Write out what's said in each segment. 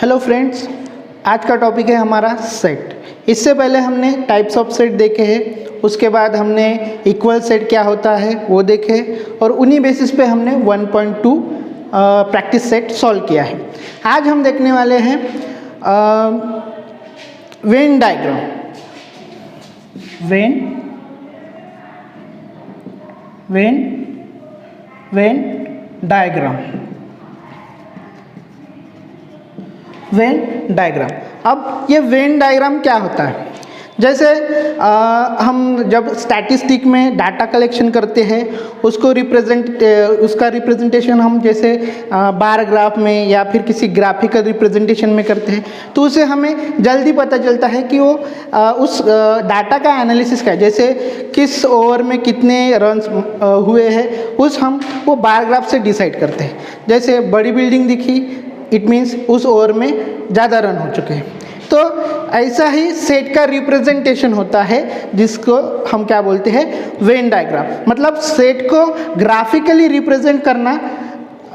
Hello friends, आज का topic है हमारा सेट। इससे पहले हमने टाइप्स ऑफ सेट देखे हैं, उसके बाद हमने इक्वल सेट क्या होता है वो देखे और उन्हीं बेसिस पे हमने 1.2 प्रैक्टिस सेट सॉल्व किया है। आज हम देखने वाले हैं वेन डायग्राम। Venn diagram. अब ये वेन डायग्राम क्या होता है? जैसे हम जब स्टैटिस्टिक में डाटा कलेक्शन करते हैं उसका रिप्रेजेंटेशन हम जैसे बार ग्राफ में या फिर किसी ग्राफिकल रिप्रेजेंटेशन में करते हैं तो उसे हमें जल्दी पता चलता है कि वो उस डाटा का एनालिसिस क्या है। जैसे किस ओवर में कितने रन्स हुए हैं हम वो बार ग्राफ से डिसाइड करते हैं। जैसे बड़ी बिल्डिंग दिखी, इट मीन्स उस ओवर में ज़्यादा रन हो चुके हैं। तो ऐसा ही सेट का रिप्रेजेंटेशन होता है जिसको हम क्या बोलते हैं, वेन डायग्राम। मतलब सेट को ग्राफिकली रिप्रेजेंट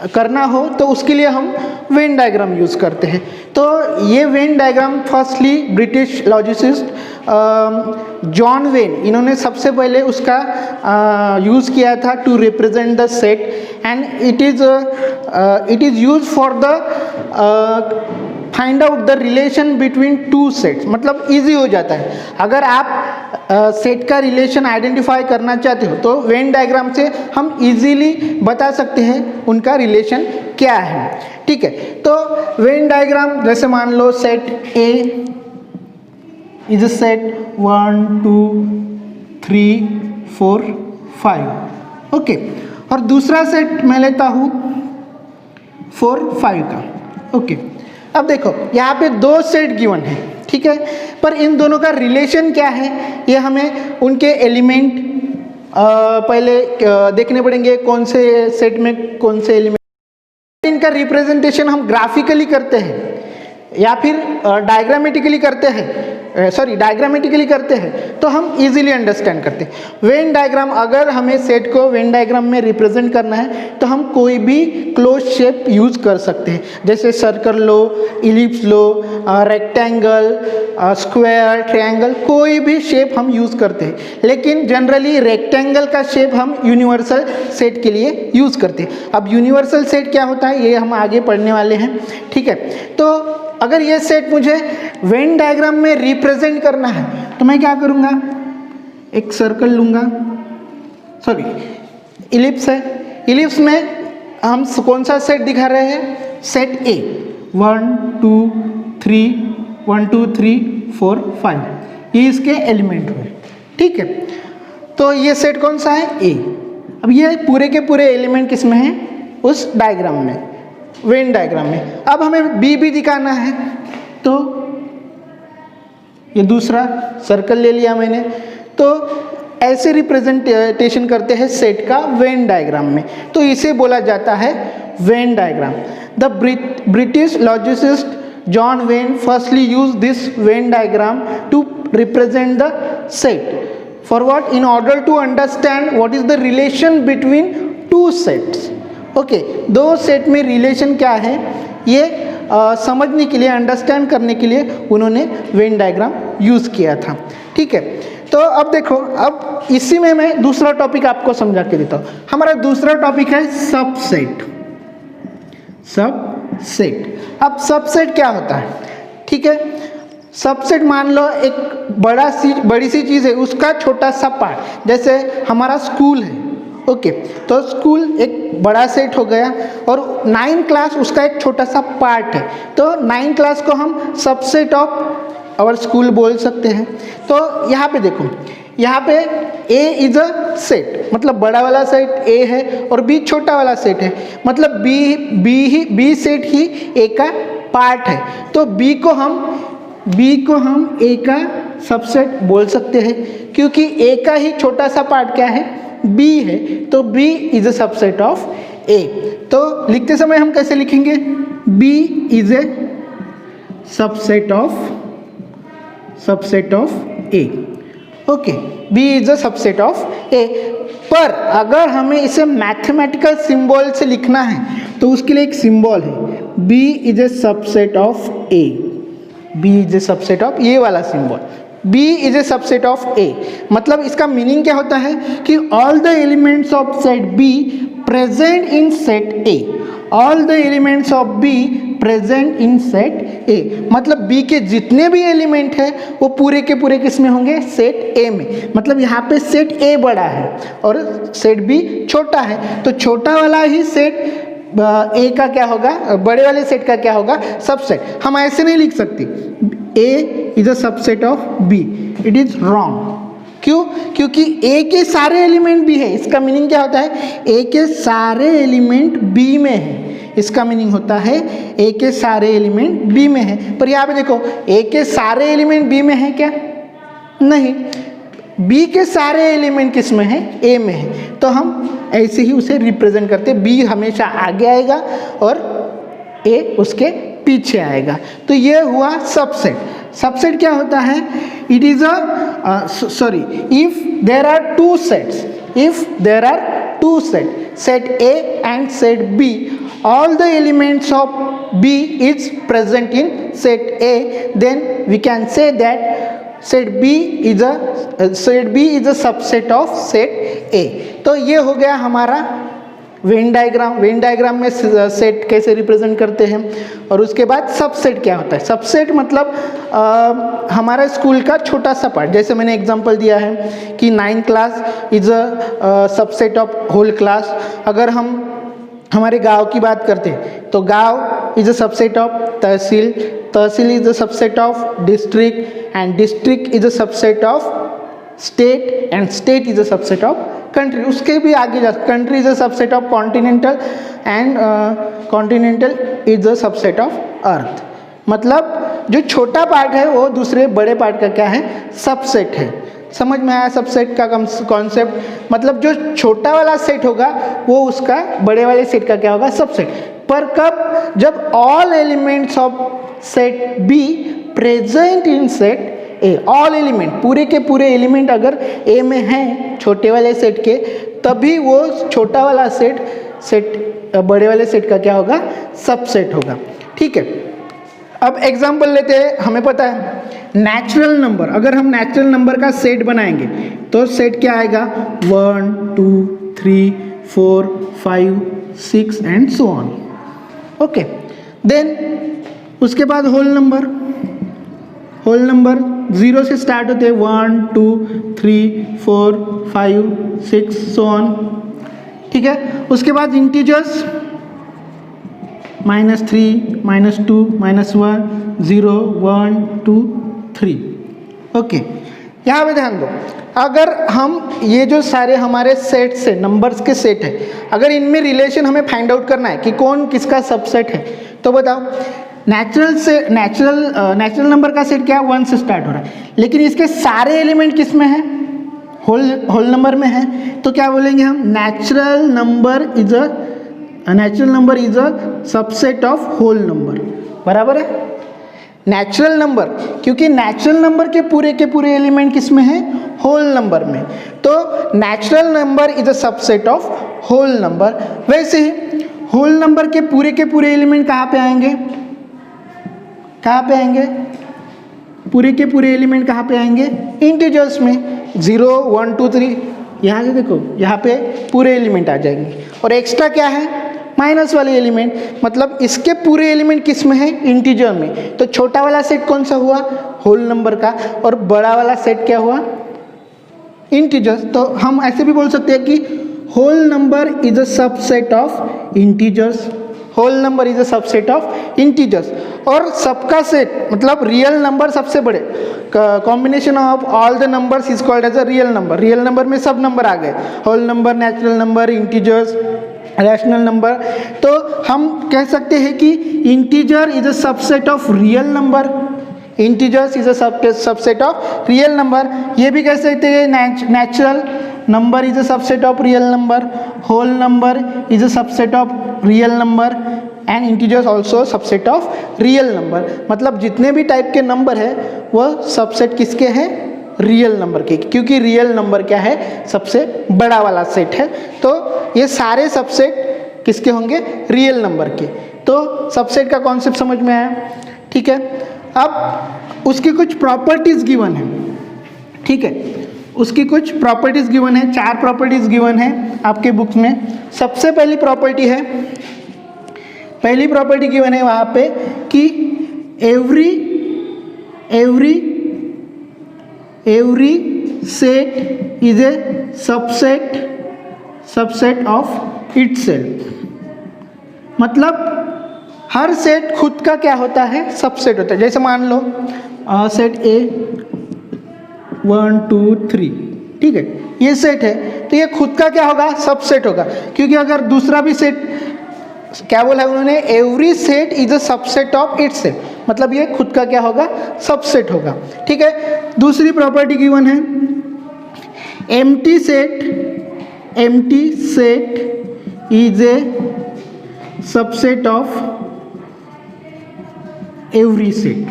करना हो तो उसके लिए हम वेन डायग्राम यूज़ करते हैं। तो ये Venn diagram firstly British logist John Venn, इन्होंने सबसे पहले उसका यूज़ किया था to represent the set and it is use for the find out the relation between two sets. मतलब इजी हो जाता है। अगर आप सेट का रिलेशन आइडेंटिफाई करना चाहते हो तो वेन डायग्राम से हम इजीली बता सकते हैं उनका रिलेशन क्या है। ठीक है, तो वेन डायग्राम जैसे मान लो set A is a set 1 2 3 4 5, okay, और दूसरा सेट मैं लेता हूँ 4 5 का, ओके। अब देखो यहाँ पे दो सेट गिवन है, ठीक है, पर इन दोनों का रिलेशन क्या है ये हमें उनके एलिमेंट पहले देखने पड़ेंगे। कौन से सेट में कौन से एलिमेंट, इनका रिप्रेजेंटेशन हम ग्राफिकली करते हैं या फिर डायग्रामेटिकली करते हैं तो हम इजीली अंडरस्टैंड करते हैं। वेन डायग्राम, अगर हमें सेट को वेन डायग्राम में रिप्रेजेंट करना है तो हम कोई भी क्लोज शेप यूज कर सकते हैं। जैसे सर्कल लो, इलिप्स लो, रेक्टेंगल, स्क्वायर, ट्रायंगल, कोई भी शेप हम यूज करते हैं। लेकिन जनरली रेक्टेंगल का शेप हम यूनिवर्सल सेट के लिए यूज करते हैं। अब यूनिवर्सल सेट क्या होता है ये हम आगे पढ़ने वाले हैं, ठीक है। तो अगर ये सेट मुझे वेन डायग्राम में रिप्रेजेंट करना है तो मैं क्या करूँगा, एक सर्कल लूँगा, सॉरी इलिप्स है, इलिप्स में हम कौन सा सेट दिखा रहे हैं, सेट ए 1 2 3 4 5, ये इसके एलिमेंट हुए, ठीक है। तो ये सेट कौन सा है, ए। अब ये पूरे के पूरे एलिमेंट किस में है, उस डायग्राम में, वेन डायग्राम में। अब हमें बी भी दिखाना है तो ये दूसरा सर्कल ले लिया मैंने। तो ऐसे रिप्रेजेंटेशन करते हैं सेट का वेन डायग्राम में, तो इसे बोला जाता है Venn diagram. The British logist John Venn firstly use this Venn diagram to represent the set for what, in order to understand what is the relation between two sets. Okay, दो set में relation क्या है ये समझने के लिए, understand करने के लिए उन्होंने वेन डायग्राम यूज़ किया था, ठीक है। तो अब देखो, अब इसी में मैं दूसरा टॉपिक आपको समझा के देता हूँ। हमारा दूसरा टॉपिक है सबसेट। अब सबसेट क्या होता है, ठीक है। सबसेट मान लो एक बड़ी सी चीज़ है, उसका छोटा सा पार्ट। जैसे हमारा स्कूल है, ओके, तो स्कूल एक बड़ा सेट हो गया और 9 क्लास उसका एक छोटा सा पार्ट है। तो 9 क्लास को हम सबसेट ऑफ आवर स्कूल बोल सकते हैं। तो यहाँ पे देखो, यहाँ पे ए इज अ सेट, मतलब बड़ा वाला सेट ए है और बी छोटा वाला सेट है, मतलब बी सेट ही ए का पार्ट है। तो बी को हम ए का सबसेट बोल सकते हैं क्योंकि ए का ही छोटा सा पार्ट क्या है, बी है। तो B is a subset of A. तो लिखते समय हम कैसे लिखेंगे, B is a subset of A, okay, B is a subset of A. पर अगर हमें इसे मैथमेटिकल सिंबल से लिखना है तो उसके लिए एक सिंबल है, B is a subset of A, B is a subset of, ये वाला symbol B is a subset of A, मतलब इसका मीनिंग क्या होता है कि all the elements of set B present in set A, all the elements of B present in set A, मतलब B के जितने भी एलिमेंट है वो पूरे के पूरे किस में होंगे, सेट A में। मतलब यहाँ पे सेट A बड़ा है और सेट B छोटा है, तो छोटा वाला ही सेट A का क्या होगा, बड़े वाले सेट का क्या होगा, सबसेट। हम ऐसे नहीं लिख सकते A is a subset of B, it is wrong. क्यों? क्योंकि A के सारे एलिमेंट B है, इसका मीनिंग क्या होता है, A के सारे एलिमेंट B में है, इसका मीनिंग होता है A के सारे एलिमेंट B में है। पर यहाँ पे देखो A के सारे एलिमेंट B में है क्या, नहीं, B के सारे एलिमेंट किस में है, A में है, तो हम ऐसे ही उसे रिप्रेजेंट करते हैं, B हमेशा आगे आएगा और A उसके पीछे आएगा। तो ये हुआ सबसेट। सबसेट क्या होता है, it is if there are two sets, if there are two set A and set B, all the elements of B is present in set A, then we can say that set B is a subset of set A। तो ये हो गया हमारा Venn diagram. Venn diagram में set कैसे represent करते हैं, और उसके बाद सबसेट क्या होता है। सबसेट मतलब हमारा स्कूल का छोटा सा पार्ट, जैसे मैंने एग्जांपल दिया है कि 9th class is a subset of whole class. अगर हम हमारे गांव की बात करते हैं तो गांव is a subset of tehsil, tehsil is a subset of district, and district is a subset of state, and state is a subset of country. उसके भी आगे जा, country is a subset of continental, and continental is a subset of earth. मतलब जो छोटा part है वो दूसरे बड़े पार्ट का क्या है, सबसेट है। समझ में आया सबसेट का कॉन्सेप्ट, मतलब जो छोटा वाला सेट होगा वो उसका बड़े वाले सेट का क्या होगा, सबसेट। पर कब, जब all elements of set be present in set A, all element, पूरे के पूरे एलिमेंट अगर ए में हैं छोटे वाले सेट के, तभी वो छोटा वाला सेट बड़े वाले सेट का क्या होगा, सबसेट होगा। ठीक है, अब एग्जांपल लेते हैं। हमें पता है नेचुरल नंबर, अगर हम नेचुरल नंबर का सेट बनाएंगे तो सेट क्या आएगा, 1 2 3 4 5 6 and so on. Okay, then उसके बाद होल नंबर, होल नंबर 0 से स्टार्ट होते हैं, 1 2 3 4 5 6 सो ऑन। ठीक है, उसके बाद इंटीजर्स -3 -2 -1 0 1 2 3। ओके, यहाँ पे ध्यान दो, अगर हम ये जो सारे हमारे सेट्स है, नंबर्स के सेट है, अगर इनमें रिलेशन हमें फाइंड आउट करना है कि कौन किसका सबसेट है, तो बताओ नेचुरल नंबर का सेट क्या है, 1 से स्टार्ट हो रहा है, लेकिन इसके सारे एलिमेंट किस में है, होल नंबर में है। तो क्या बोलेंगे हम, natural number is a subset of whole number. बराबर है, नेचुरल नंबर, क्योंकि नेचुरल नंबर के पूरे एलिमेंट किस में है, होल नंबर में, तो natural number is a subset of whole number. वैसे ही होल नंबर के पूरे एलिमेंट कहाँ पे आएंगे, कहाँ पे आएंगे, पूरे के पूरे एलिमेंट कहाँ पे आएंगे, इंटीजर्स में, 0 1 2 3। यहाँ से देखो, यहाँ पे पूरे एलिमेंट आ जाएंगे, और एक्स्ट्रा क्या है, माइनस वाले एलिमेंट, मतलब इसके पूरे एलिमेंट किस में है, इंटीजर में। तो छोटा वाला सेट कौन सा हुआ, होल नंबर का, और बड़ा वाला सेट क्या हुआ, इंटीजर्स। तो हम ऐसे भी बोल सकते हैं कि whole number is a subset of integers, whole number is a subset of integers. और सबका सेट मतलब रियल नंबर सबसे बड़े, combination of all the numbers is called as a real number. Real number में सब नंबर आ गए, whole number, natural number, integers, rational number. तो हम कह सकते हैं कि integer is a subset of real number, integers is a subset of real number. ये भी कह सकते हैं natural number is a subset of real number, whole number is a subset of real number, and integers also subset of real number. मतलब जितने भी type के number है वो सबसेट किसके हैं, रियल नंबर के, क्योंकि रियल नंबर क्या है, सबसे बड़ा वाला सेट है। तो ये सारे सबसेट किसके होंगे, रियल नंबर के। तो सबसेट का कॉन्सेप्ट समझ में आया, ठीक है। अब उसकी कुछ प्रॉपर्टीज़ गिवन है, ठीक है, उसकी कुछ प्रॉपर्टीज़ गिवन है, 4 प्रॉपर्टीज़ गिवन है आपके बुक में। सबसे पहली प्रॉपर्टी गिवन है वहाँ पे कि every set is a subset of itself. मतलब हर सेट खुद का क्या होता है, सबसेट होता है। जैसे मान लो सेट ए 1 2 3, ठीक है, ये सेट है, तो ये खुद का क्या होगा, सबसेट होगा। क्योंकि अगर दूसरा भी सेट, क्या बोला है उन्होंने, every set is a subset of itself, मतलब ये खुद का क्या होगा, सबसेट होगा, ठीक है। दूसरी प्रॉपर्टी गिवन है empty set is a subset of every set.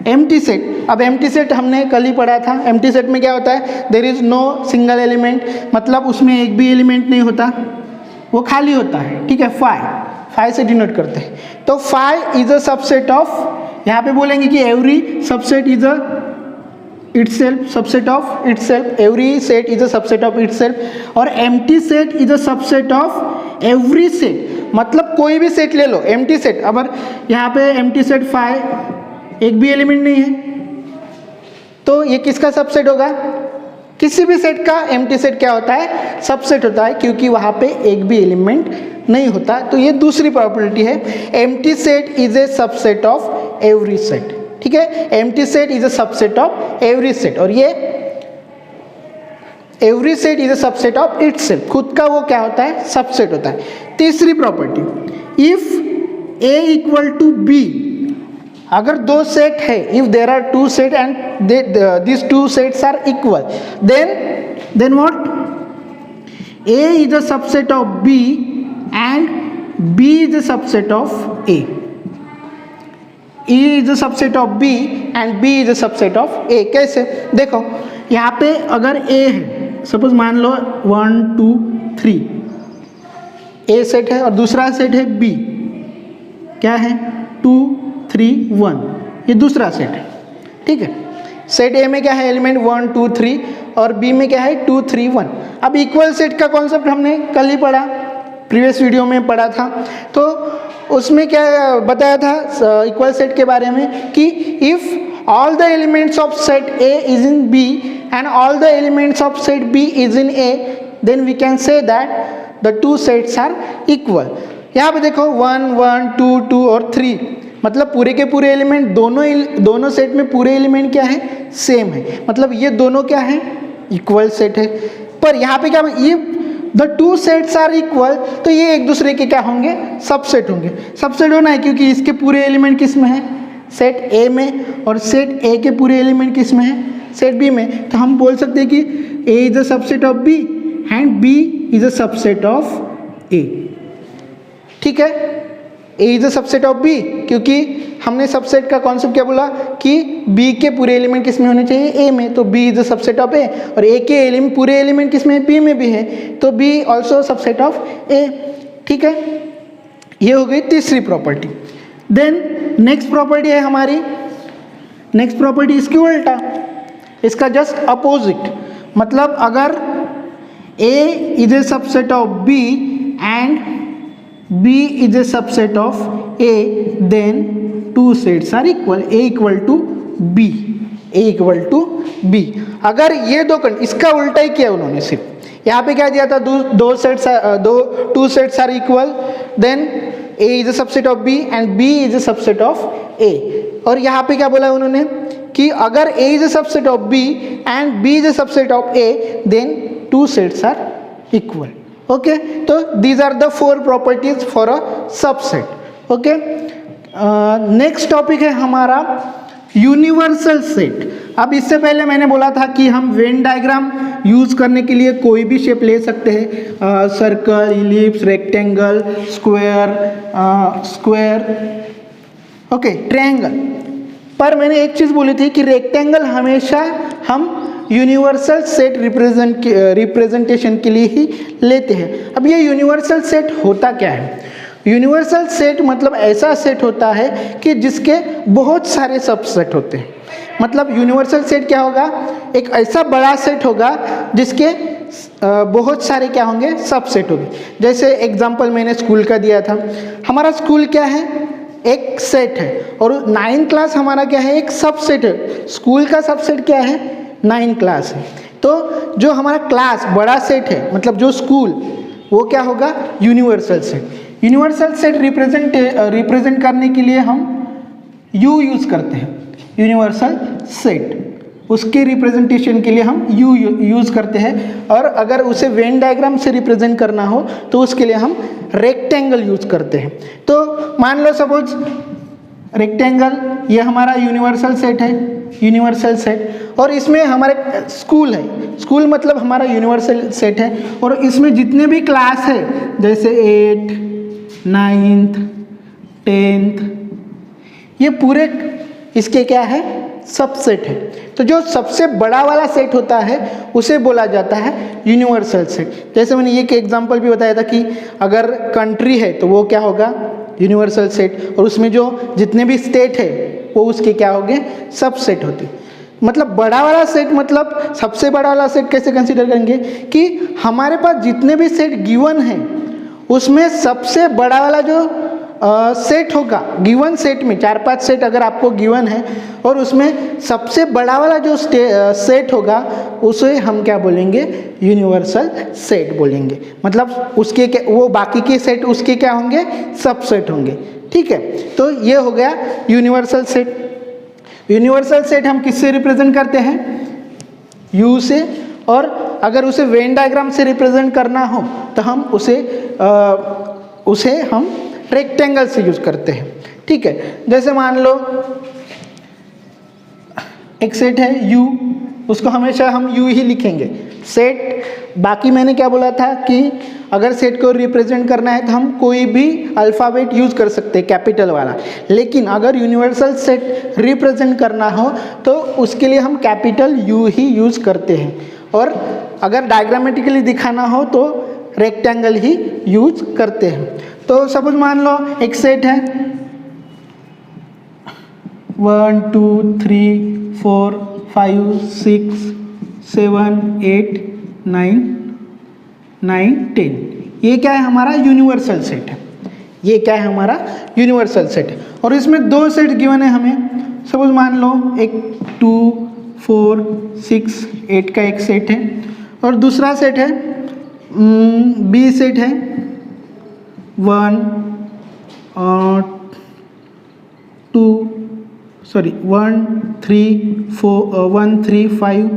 Empty set, अब एम्प्टी सेट हमने कल ही पढ़ा था। एम्प्टी सेट में क्या होता है, there is no single element, मतलब उसमें एक भी एलिमेंट नहीं होता, वो खाली होता है, ठीक है। फाइव से डिनोट करते हैं, तो five is a subset of, यहाँ पे बोलेंगे कि every subset is a itself, subset of itself, every set is a subset of itself. और empty set is a subset of every set, मतलब कोई भी सेट ले लो, एम्प्टी सेट। अगर यहाँ पे एम्प्टी सेट 5, एक भी एलिमेंट नहीं है, तो ये किसका सबसेट होगा, किसी भी सेट का एम्प्टी सेट क्या होता है, सबसेट होता है, क्योंकि वहाँ पे एक भी एलिमेंट नहीं होता। तो ये दूसरी प्रॉपर्टी है, empty set is a subset of every set, ठीक है। Empty set is a subset of every set, और ये every set is a subset of itself, खुद का वो क्या होता है, सबसेट होता है। तीसरी property, if A equal to B, अगर दो सेट है, if there are 2 set and these 2 sets are equal, then what, A is a subset of B and B is a subset of A, E is a subset of B and B is a subset of A। कैसे, देखो यहाँ पे अगर A है, suppose मान लो 1 2 3, A set है और दूसरा सेट है B, क्या है 2 3 1, ये दूसरा सेट है, ठीक है। सेट ए में क्या है, एलिमेंट 1 2 3, और बी में क्या है 2 3 1। अब इक्वल सेट का कॉन्सेप्ट हमने कल ही पढ़ा, प्रीवियस वीडियो में पढ़ा था, तो उसमें क्या बताया था इक्वल सेट के बारे में, कि if all the elements of set A is in B and all the elements of set B is in A, then we can say that the 2 sets are equal. यहाँ पे देखो 1 1 2 2 और 3, मतलब पूरे के पूरे एलिमेंट, दोनों सेट में पूरे एलिमेंट क्या है, सेम है, मतलब ये दोनों क्या है, इक्वल सेट है। पर यहाँ पे क्या, ये द 2 सेट्स आर इक्वल, तो ये एक दूसरे के क्या होंगे, सबसेट होंगे। सबसेट होना है क्योंकि इसके पूरे एलिमेंट किस में है, सेट ए में, और सेट ए के पूरे एलिमेंट किस में है, सेट बी में। तो हम बोल सकते हैं कि A is a subset of B and B is a subset of A, ठीक है। A is a subset of B, क्योंकि हमने सबसेट का कॉन्सेप्ट क्या बोला कि बी के पूरे एलिमेंट किस में होने चाहिए, ए में, तो B is a subset of A, और ए के एलिमेंट पूरे एलिमेंट किस में, बी में भी है, तो B also subset of A, ठीक है। ये हो गई तीसरी प्रॉपर्टी। देन नेक्स्ट प्रॉपर्टी है हमारी, नेक्स्ट प्रॉपर्टी इसकी उल्टा, इसका जस्ट अपोजिट, मतलब अगर A is a subset of B and B is a subset of A, then 2 sets are equal, A equal to B, A equal to B। अगर ये दो इसका उल्टा ही किया उन्होंने, सिर्फ यहाँ पे क्या दिया था, 2 sets are equal, then A is a subset of B and B is a subset of A। और यहाँ पे क्या बोला उन्होंने कि अगर A is a subset of B and B is a subset of A, then 2 sets are equal। Okay, तो these are the 4 properties for a subset. Okay, next topic है हमारा यूनिवर्सल सेट। अब इससे पहले मैंने बोला था कि हम वेन डायग्राम यूज करने के लिए कोई भी शेप ले सकते हैं, circle, ellipse, rectangle, square, okay, triangle. पर मैंने एक चीज़ बोली थी कि रेक्टेंगल हमेशा हम यूनिवर्सल सेट रिप्रेजेंटेशन के लिए ही लेते हैं। अब ये यूनिवर्सल सेट होता क्या है, यूनिवर्सल सेट मतलब ऐसा सेट होता है कि जिसके बहुत सारे सबसेट होते हैं। मतलब यूनिवर्सल सेट क्या होगा, एक ऐसा बड़ा सेट होगा जिसके बहुत सारे क्या होंगे, सबसेट होंगे। जैसे एग्जांपल मैंने स्कूल का दिया था, हमारा स्कूल क्या है, एक सेट है, और 9th क्लास हमारा क्या है, एक सबसेट है। स्कूल का सबसेट क्या है, 9 क्लास है। तो जो हमारा क्लास बड़ा सेट है, मतलब जो स्कूल, वो क्या होगा, universal set. Universal set represent करने के लिए हम यू यूज़ करते हैं। यूनिवर्सल सेट, उसके रिप्रेजेंटेशन के लिए हम यू यूज़ करते हैं। और अगर उसे वेन डायग्राम से रिप्रेजेंट करना हो तो उसके लिए हम रेक्टेंगल यूज़ करते हैं। तो मान लो सपोज रेक्टेंगल, ये हमारा यूनिवर्सल सेट है, यूनिवर्सल सेट, और इसमें हमारे स्कूल है। स्कूल मतलब हमारा यूनिवर्सल सेट है, और इसमें जितने भी क्लास है, जैसे 8, 9th, 10th, ये पूरे इसके क्या है, सबसेट है। तो जो सबसे बड़ा वाला सेट होता है उसे बोला जाता है यूनिवर्सल सेट। जैसे मैंने ये एक एग्जांपल भी बताया था कि अगर कंट्री है तो वो क्या होगा, यूनिवर्सल सेट, और उसमें जो जितने भी स्टेट है वो उसके क्या होंगे, सबसेट होते। मतलब बड़ा वाला सेट, मतलब सबसे बड़ा वाला सेट कैसे कंसीडर करेंगे कि हमारे पास जितने भी सेट गिवन हैं उसमें सबसे बड़ा वाला जो सेट होगा, गिवन सेट में 4-5 सेट अगर आपको गिवन है और उसमें सबसे बड़ा वाला जो सेट होगा उसे हम क्या बोलेंगे, यूनिवर्सल सेट बोलेंगे। मतलब उसके वो बाकी के सेट उसके क्या होंगे, सबसेट होंगे। ठीक है, तो ये हो गया यूनिवर्सल सेट। यूनिवर्सल सेट हम किससे रिप्रेजेंट करते हैं, यू से, और अगर उसे वेन डायग्राम से रिप्रेजेंट करना हो तो हम उसे हम रेक्टेंगल से यूज करते हैं। ठीक है, जैसे मान लो एक सेट है यू, उसको हमेशा हम यू ही लिखेंगे सेट। बाकी मैंने क्या बोला था कि अगर सेट को रिप्रेजेंट करना है तो हम कोई भी अल्फ़ाबेट यूज कर सकते हैं, कैपिटल वाला, लेकिन अगर यूनिवर्सल सेट रिप्रेजेंट करना हो तो उसके लिए हम कैपिटल यू ही यूज करते हैं, और अगर डायग्रामेटिकली दिखाना हो तो रेक्टेंगल ही यूज करते हैं। तो सपोज मान लो एक सेट है 1 2 3 4 5 6 7 8 9 9 10, ये क्या है, हमारा यूनिवर्सल सेट है। ये क्या है, हमारा यूनिवर्सल सेट है। और इसमें 2 सेट गिवन है हमें। सपोज मान लो एक 2 4 6 8 का एक सेट है, और दूसरा सेट है बी सेट है 1 3 4 1 3 5,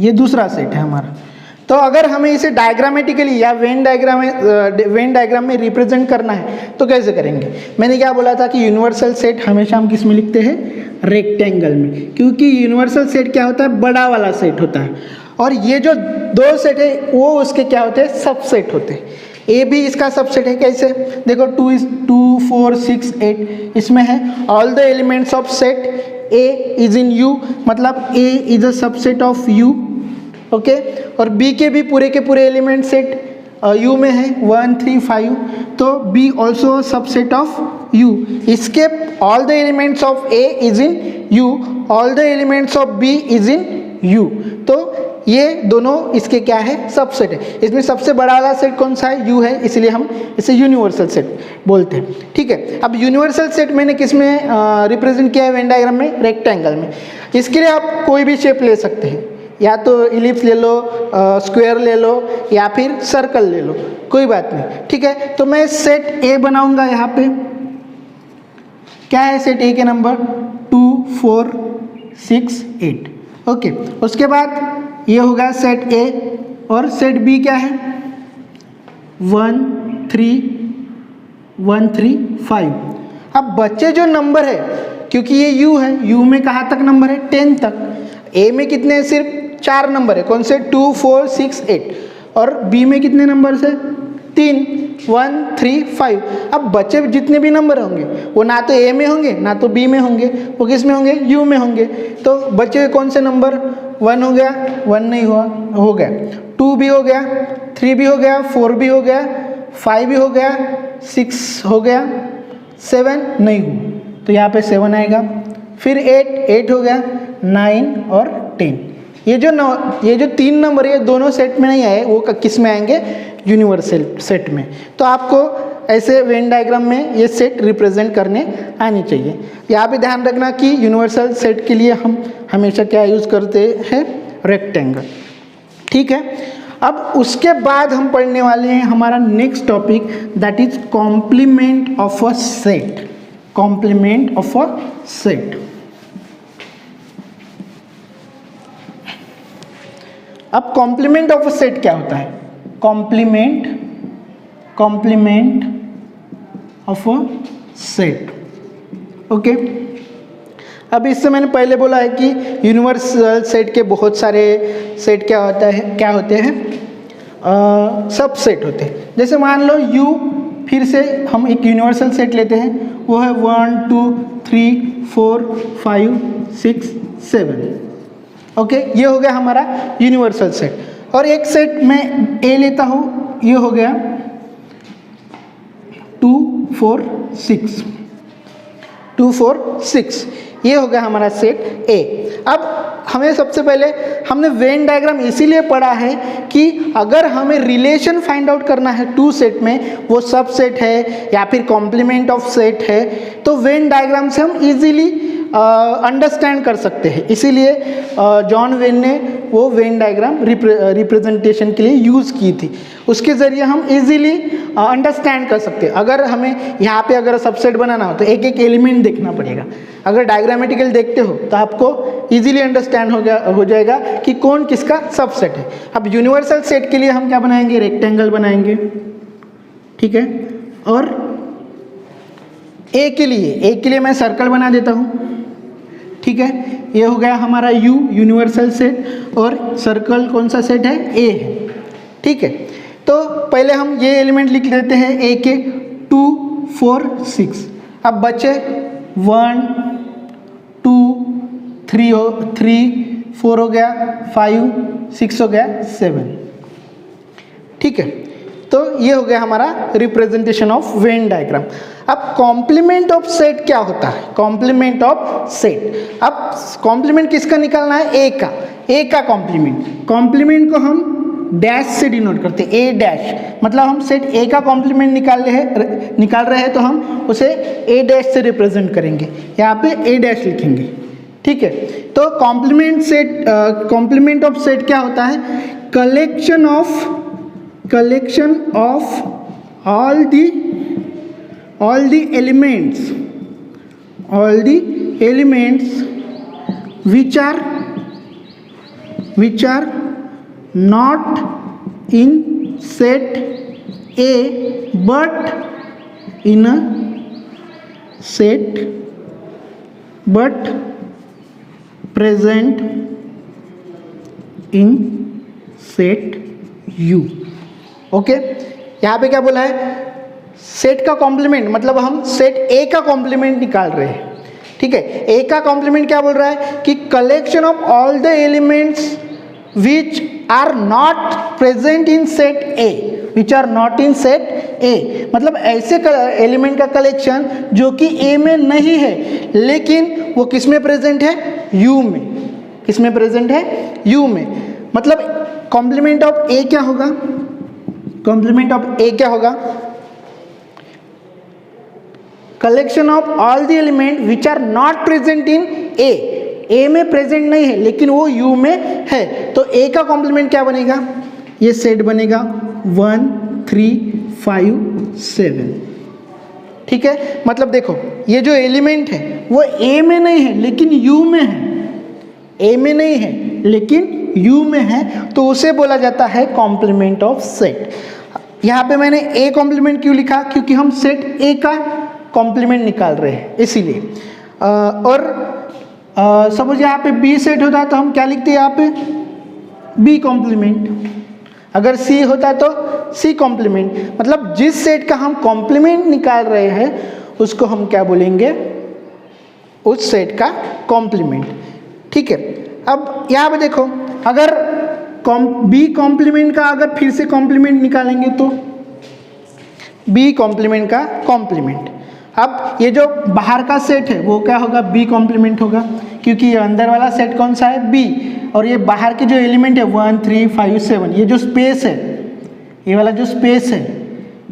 ये दूसरा सेट है हमारा। तो अगर हमें इसे डायग्रामेटिकली या वेन डायग्राम में रिप्रेजेंट करना है तो कैसे करेंगे। मैंने क्या बोला था कि यूनिवर्सल सेट हमेशा हम किस में लिखते हैं, रेक्टेंगल में, क्योंकि यूनिवर्सल सेट क्या होता है, बड़ा वाला सेट होता है, और ये जो 2 सेट है वो उसके क्या होते हैं, सबसेट होते हैं। ए भी इसका सबसेट है। कैसे, देखो 2 4 6 8 इसमें है all the elements of set A is in U, मतलब A is a subset of U. Okay, और बी के भी पूरे के पूरे एलिमेंट सेट यू में है 1 3 5, तो B also subset of U. इसके all the elements of A is in U, all the elements of B is in U. तो ये दोनों इसके क्या है, सबसेट है। इसमें सबसे बड़ा वाला सेट कौन सा है, यू है, इसलिए हम इसे यूनिवर्सल सेट बोलते हैं। ठीक है, अब यूनिवर्सल सेट मैंने किस में रिप्रेजेंट किया है, वेन डायग्राम में, रेक्टेंगल में। इसके लिए आप कोई भी शेप ले सकते हैं, या तो इलिप्स ले लो, स्क्वायर ले लो, या फिर सर्कल ले लो, कोई बात नहीं। ठीक है, तो मैं सेट ए बनाऊंगा। यहाँ पे क्या है सेट ए के नंबर 2 4 6 8। ओके, उसके बाद ये होगा सेट ए, और सेट बी क्या है 1 3 1 3 5। अब बच्चे जो नंबर है, क्योंकि ये यू है, यू में कहाँ तक नंबर है, 10 तक। ए में कितने हैं, सिर्फ 4 नंबर है, कौन से, 2 4 6 8, और बी में कितने नंबर है, 3 1 3 5। अब बच्चे जितने भी नंबर होंगे वो ना तो ए में होंगे ना तो बी में होंगे, वो किस में होंगे, यू में होंगे। तो बच्चे कौन से नंबर, 1 हो गया, 1 नहीं हुआ, हो गया 2 भी हो गया, 3 भी हो गया, 4 भी हो गया, 5 भी हो गया, 6 हो गया, 7 नहीं हुआ तो यहाँ पे 7 आएगा, फिर 8 हो गया, 9 और 10। ये जो 3 नंबर ये दोनों सेट में नहीं आए, वो किस में आएंगे? यूनिवर्सल सेट में। तो आपको ऐसे वेन डायग्राम में ये सेट रिप्रेजेंट करने आनी चाहिए। यहाँ पे ध्यान रखना कि यूनिवर्सल सेट के लिए हम हमेशा क्या यूज़ करते हैं? रेक्टेंगल। ठीक है, अब उसके बाद हम पढ़ने वाले हैं हमारा next topic, that is complement of a set. Complement of a set. अब कॉम्प्लीमेंट ऑफ अ सेट क्या होता है? Complement of a set. Okay, अब इससे मैंने पहले बोला है कि यूनिवर्सल सेट के बहुत सारे सेट क्या होते हैं? सब सेट होते हैं। जैसे मान लो U, फिर से हम एक यूनिवर्सल सेट लेते हैं, वो है 1 2 3 4 5 6 7। ओके, ये हो गया हमारा यूनिवर्सल सेट। और एक सेट मैं A लेता हूँ, ये हो गया 2 4 6, 2 4 6, ये हो गया हमारा सेट A। अब हमें सबसे पहले हमने वेन डायग्राम इसीलिए पढ़ा है कि अगर हमें रिलेशन फाइंड आउट करना है टू सेट में, वो सब सेट है या फिर कॉम्प्लीमेंट ऑफ सेट है, तो वेन डायग्राम से हम इजीली अंडरस्टैंड कर सकते हैं। इसीलिए जॉन वेन ने वो वेन डायग्राम रिप्रेजेंटेशन के लिए यूज़ की थी। उसके ज़रिए हम इजीली अंडरस्टैंड कर सकते हैं। अगर हमें यहाँ पे अगर सबसेट बनाना हो तो एक एक एलिमेंट देखना पड़ेगा। अगर डायग्रामेटिकल देखते हो तो आपको इजीली अंडरस्टैंड हो जाएगा कि कौन किसका सबसेट है। अब यूनिवर्सल सेट के लिए हम क्या बनाएंगे? रेक्टेंगल बनाएंगे। ठीक है, और ए के लिए मैं सर्कल बना देता हूँ। ठीक है, ये हो गया हमारा U, यूनिवर्सल सेट, और सर्कल कौन सा सेट है? A है। ठीक है, तो पहले हम ये एलिमेंट लिख लेते हैं A के, 2 4 6। अब बचे 1 2 3 4 हो गया, 5 6 हो गया, 7। ठीक है, तो ये हो गया हमारा रिप्रेजेंटेशन ऑफ वेन डायग्राम। अब कॉम्प्लीमेंट ऑफ सेट क्या होता है? कॉम्प्लीमेंट ऑफ सेट, अब कॉम्प्लीमेंट किसका निकालना है? ए का कॉम्प्लीमेंट। कॉम्प्लीमेंट को हम डैश से डिनोट करते हैं, ए डैश, मतलब हम सेट ए का कॉम्प्लीमेंट निकाल रहे हैं तो हम उसे ए डैश से रिप्रेजेंट करेंगे। यहाँ पे ए डैश लिखेंगे। ठीक है, तो कॉम्प्लीमेंट ऑफ सेट क्या होता है? Collection of all the elements which are not in set A but in a set but present in set U। Okay, यहाँ पे क्या बोला है? सेट का कॉम्प्लीमेंट, मतलब हम सेट ए का कॉम्प्लीमेंट निकाल रहे हैं। ठीक है, ए का कॉम्प्लीमेंट क्या बोल रहा है कि collection of all the elements which are not present in set A, which are not in set A, मतलब ऐसे एलिमेंट का कलेक्शन जो कि ए में नहीं है लेकिन वो किस में प्रेजेंट है? यू में। किस में प्रेजेंट है? यू में। मतलब कॉम्प्लीमेंट ऑफ ए क्या होगा? कॉम्प्लीमेंट ऑफ ए क्या होगा? Collection of all the element which are not present in A में प्रेजेंट नहीं है लेकिन वो यू में है, तो ए का कॉम्प्लीमेंट क्या बनेगा? ये सेट बनेगा 1 3 5 7। ठीक है, मतलब देखो ये जो एलिमेंट है वो ए में नहीं है लेकिन यू में है। ए में नहीं है लेकिन यू में है, तो उसे बोला जाता है कॉम्प्लीमेंट ऑफ सेट। यहाँ पे मैंने ए कॉम्प्लीमेंट क्यों लिखा? क्योंकि हम सेट ए का कॉम्प्लीमेंट निकाल रहे हैं इसीलिए। और सपोज यहाँ पे बी सेट होता है तो हम क्या लिखते हैं यहाँ पे? B complement. अगर सी होता है तो सी कॉम्प्लीमेंट, मतलब जिस सेट का हम कॉम्प्लीमेंट निकाल रहे हैं उसको हम क्या बोलेंगे? उस सेट का कॉम्प्लीमेंट। ठीक है, अब यहाँ पे देखो, अगर बी कॉम्प्लीमेंट का अगर फिर से कॉम्प्लीमेंट निकालेंगे तो बी कॉम्प्लीमेंट का कॉम्प्लीमेंट। अब ये जो बाहर का सेट है वो क्या होगा, बी कॉम्प्लीमेंट होगा, क्योंकि ये अंदर वाला सेट कौन सा है, बी, और ये बाहर के जो एलिमेंट है 1 3 5 7, ये जो स्पेस है, ये वाला जो स्पेस है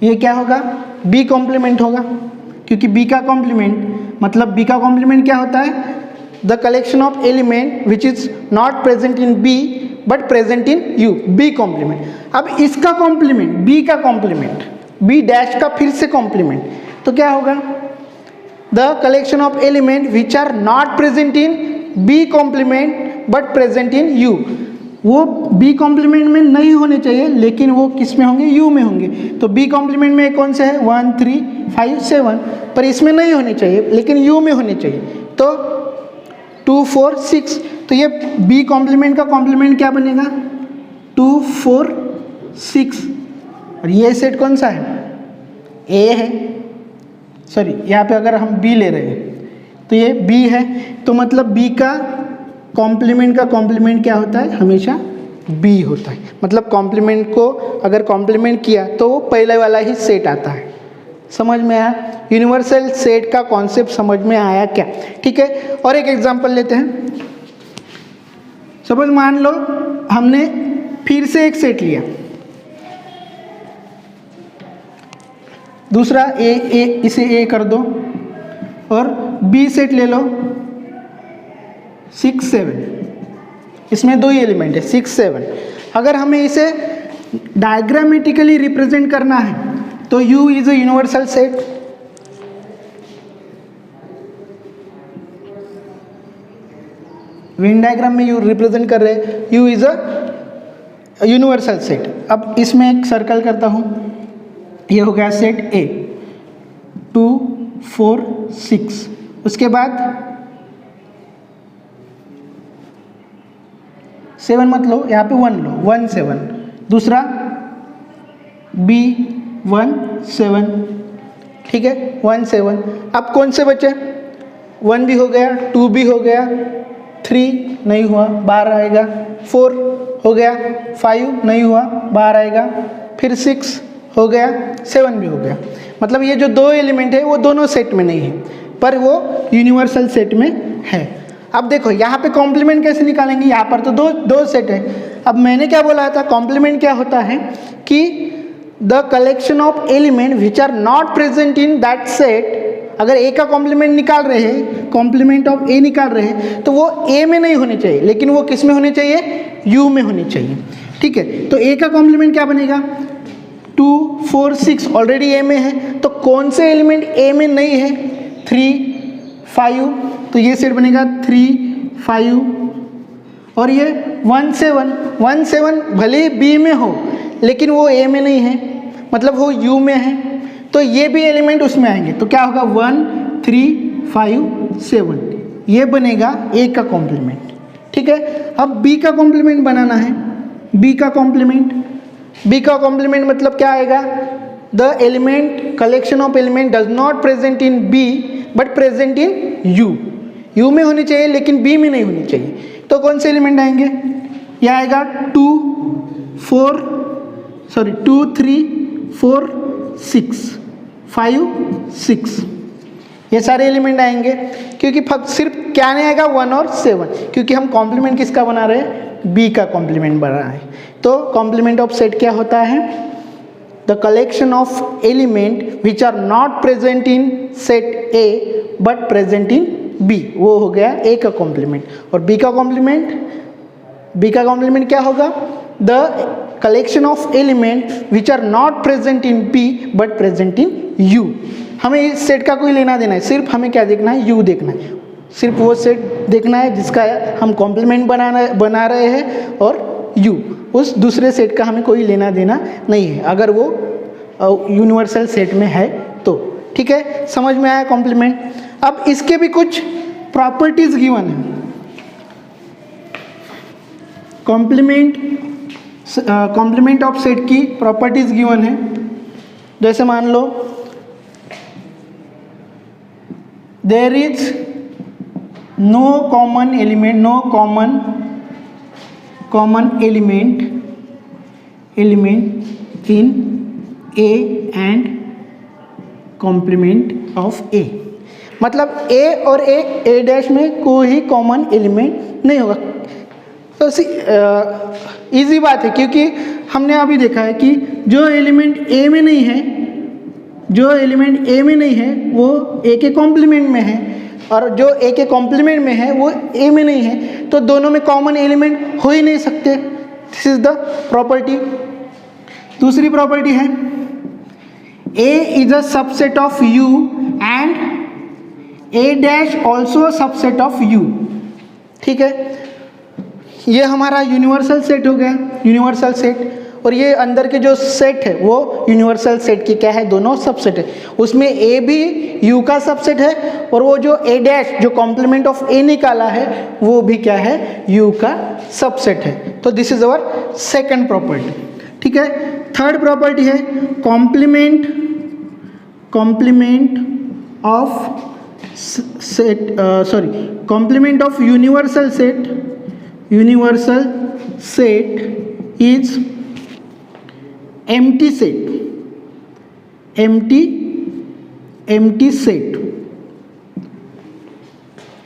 ये क्या होगा, बी कॉम्प्लीमेंट होगा, क्योंकि बी का कॉम्प्लीमेंट मतलब बी का कॉम्प्लीमेंट क्या होता है, the collection of element which is not present in B but present in U, B complement. अब इसका कॉम्प्लीमेंट, बी का कॉम्प्लीमेंट, बी डैश का फिर से कॉम्प्लीमेंट, तो क्या होगा, the collection of element which are not present in B complement but present in U. वो बी कॉम्प्लीमेंट में नहीं होने चाहिए लेकिन वो किस में होंगे, यू में होंगे। तो बी कॉम्प्लीमेंट में कौन से है, 1 3 5 7, पर इसमें नहीं होने चाहिए लेकिन यू में होने चाहिए, तो 2 4 6। तो ये बी कॉम्प्लीमेंट का कॉम्प्लीमेंट क्या बनेगा, 2 4 6, और ये सेट कौन सा है, ए है, सॉरी यहाँ पे अगर हम बी ले रहे हैं तो ये बी है, तो मतलब बी का कॉम्प्लीमेंट का कॉम्प्लीमेंट क्या होता है, हमेशा बी होता है। मतलब कॉम्प्लीमेंट को अगर कॉम्प्लीमेंट किया तो वो पहले वाला ही सेट आता है। समझ में आया, यूनिवर्सल सेट का कॉन्सेप्ट समझ में आया क्या, ठीक है। और एक एग्जांपल लेते हैं, सपोज मान लो हमने फिर से एक सेट लिया, दूसरा ए इसे ए कर दो, और बी सेट ले लो 6 7, इसमें दो ही एलिमेंट है 6 7। अगर हमें इसे डायग्रामेटिकली रिप्रेजेंट करना है तो U is a universal set, Venn diagram में U रिप्रेजेंट कर रहे हैं, U is a universal set. अब इसमें एक सर्कल करता हूँ, ये हो गया सेट A 2 4 6, उसके बाद 7 मत लो, यहाँ पे 1 लो, 1 7, दूसरा B 1 7, ठीक है 1 7। अब कौन से बचे, 1 भी हो गया, 2 भी हो गया, 3 नहीं हुआ, बाहर आएगा, 4 हो गया, 5 नहीं हुआ, बाहर आएगा, फिर 6 हो गया, 7 भी हो गया। मतलब ये जो दो एलिमेंट है वो दोनों सेट में नहीं है पर वो यूनिवर्सल सेट में है। अब देखो यहाँ पे कॉम्प्लीमेंट कैसे निकालेंगे, यहाँ पर तो दो सेट है। अब मैंने क्या बोला था, कॉम्प्लीमेंट क्या होता है कि the collection of element which are not present in that set. अगर ए का कॉम्प्लीमेंट निकाल रहे हैं, कॉम्प्लीमेंट ऑफ ए निकाल रहे हैं, तो वो ए में नहीं होने चाहिए लेकिन वो किस में होने चाहिए, यू में होने चाहिए, ठीक है। तो ए का कॉम्प्लीमेंट क्या बनेगा, 2 4 6 ऑलरेडी ए में है, तो कौन से एलिमेंट ए में नहीं है, 3 5, तो ये सेट बनेगा 3 5, और ये 1 7 भले ही बी में हो लेकिन वो ए में नहीं है, मतलब वो यू में है, तो ये भी एलिमेंट उसमें आएंगे, तो क्या होगा 1 3 5 7, ये बनेगा ए का कॉम्प्लीमेंट, ठीक है। अब बी का कॉम्प्लीमेंट बनाना है, बी का कॉम्प्लीमेंट मतलब क्या आएगा, the element collection of element does not present in B but present in U में होनी चाहिए लेकिन बी में नहीं होनी चाहिए। तो कौन से एलिमेंट आएंगे, ये आएगा 2 3 4 6 5 6, ये सारे एलिमेंट आएंगे, क्योंकि सिर्फ क्या नहीं आएगा 1 और 7, क्योंकि हम कॉम्प्लीमेंट किसका बना रहे हैं, बी का कॉम्प्लीमेंट बना रहे हैं। तो कॉम्प्लीमेंट ऑफ सेट क्या होता है, the collection of element which are not present in set A but present in B, वो हो गया ए का कॉम्प्लीमेंट। और बी का कॉम्प्लीमेंट क्या होगा, the collection of element which are not present in B but present in U. हमें इस सेट का कोई लेना देना है, सिर्फ हमें क्या देखना है, यू देखना है, सिर्फ वो सेट देखना है जिसका हम कॉम्प्लीमेंट बना रहे हैं, और यू, उस दूसरे सेट का हमें कोई लेना देना नहीं है अगर वो यूनिवर्सल सेट में है तो, ठीक है। समझ में आया कॉम्प्लीमेंट। अब इसके भी कुछ प्रॉपर्टीज गिवन है, कॉम्प्लीमेंट ऑफ सेट की प्रॉपर्टीज गिवन है। जैसे मान लो there is no common element, element in A and complement of A, मतलब ए और ए डैश में कोई कॉमन एलिमेंट नहीं होगा। तो इजी बात है, क्योंकि हमने अभी देखा है कि जो एलिमेंट ए में नहीं है, जो एलिमेंट ए में नहीं है वो ए के कॉम्प्लीमेंट में है, और जो ए के कॉम्प्लीमेंट में है वो ए में नहीं है, तो दोनों में कॉमन एलिमेंट हो ही नहीं सकते। This is the property. दूसरी प्रॉपर्टी है A is a subset of U and A dash also subset of U. ठीक है, ये हमारा यूनिवर्सल सेट हो गया, यूनिवर्सल सेट। और ये अंदर के जो सेट है वो यूनिवर्सल सेट की क्या है, दोनों सबसेट है। उसमें ए भी यू का सबसेट है, और वो जो ए डैश जो कॉम्प्लीमेंट ऑफ ए निकाला है वो भी क्या है, यू का सबसेट है। तो this is our second property. ठीक है, थर्ड प्रॉपर्टी है complement of set, complement of universal set is empty set।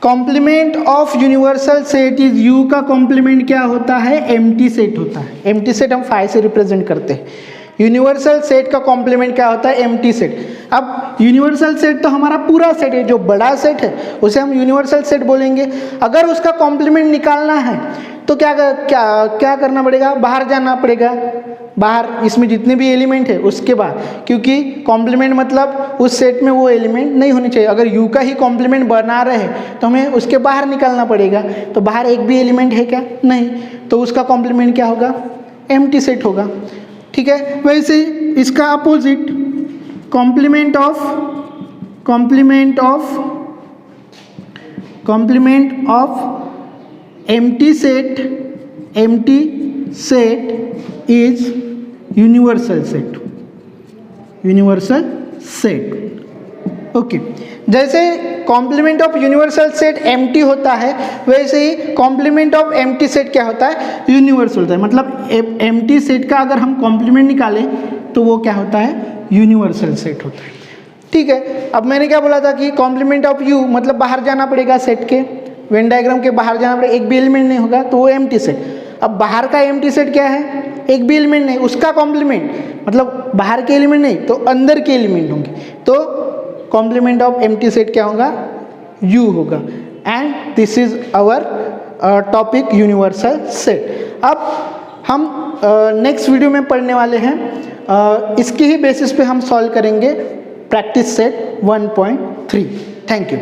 Complement of universal set is U का कॉम्प्लीमेंट क्या होता है, एम्प्टी सेट होता है। एम्प्टी सेट हम फाइव से रिप्रेजेंट करते हैं। यूनिवर्सल सेट का कॉम्प्लीमेंट क्या होता है, एम्प्टी सेट। अब यूनिवर्सल सेट तो हमारा पूरा सेट है, जो बड़ा सेट है उसे हम यूनिवर्सल सेट बोलेंगे। अगर उसका कॉम्प्लीमेंट निकालना है तो क्या करना पड़ेगा, बाहर जाना पड़ेगा, बाहर इसमें जितने भी एलिमेंट है उसके बाद, क्योंकि कॉम्प्लीमेंट मतलब उस सेट में वो एलिमेंट नहीं होने चाहिए। अगर यू का ही कॉम्प्लीमेंट बना रहे हैं तो हमें उसके बाहर निकालना पड़ेगा, तो बाहर एक भी एलिमेंट है क्या, नहीं, तो उसका कॉम्प्लीमेंट क्या होगा, एम्प्टी सेट होगा। ठीक है, वैसे इसका opposite complement of empty set is universal set. Okay, जैसे complement of universal set empty होता है, वैसे ही कॉम्प्लीमेंट ऑफ एम्प्टी सेट क्या होता है, यूनिवर्सल होता है। मतलब एम्प्टी सेट का अगर हम कॉम्प्लीमेंट निकालें तो वो क्या होता है, यूनिवर्सल सेट होता है। ठीक है, अब मैंने क्या बोला था कि कॉम्प्लीमेंट ऑफ यू मतलब बाहर जाना पड़ेगा, सेट के वेन डायग्राम के बाहर जाना पड़ेगा, एक भी एलिमेंट नहीं होगा तो वो एम्प्टी सेट। अब बाहर का एम्प्टी सेट क्या है, एक भी एलिमेंट नहीं, उसका कॉम्प्लीमेंट मतलब बाहर के एलिमेंट नहीं तो अंदर के एलिमेंट होंगे, तो कॉम्प्लीमेंट ऑफ एम्प्टी सेट क्या होगा, यू होगा। And this is our topic universal set. अब हम नेक्स्ट वीडियो में पढ़ने वाले हैं, इसकी ही बेसिस पे हम सॉल्व करेंगे प्रैक्टिस सेट 1.3। Thank you.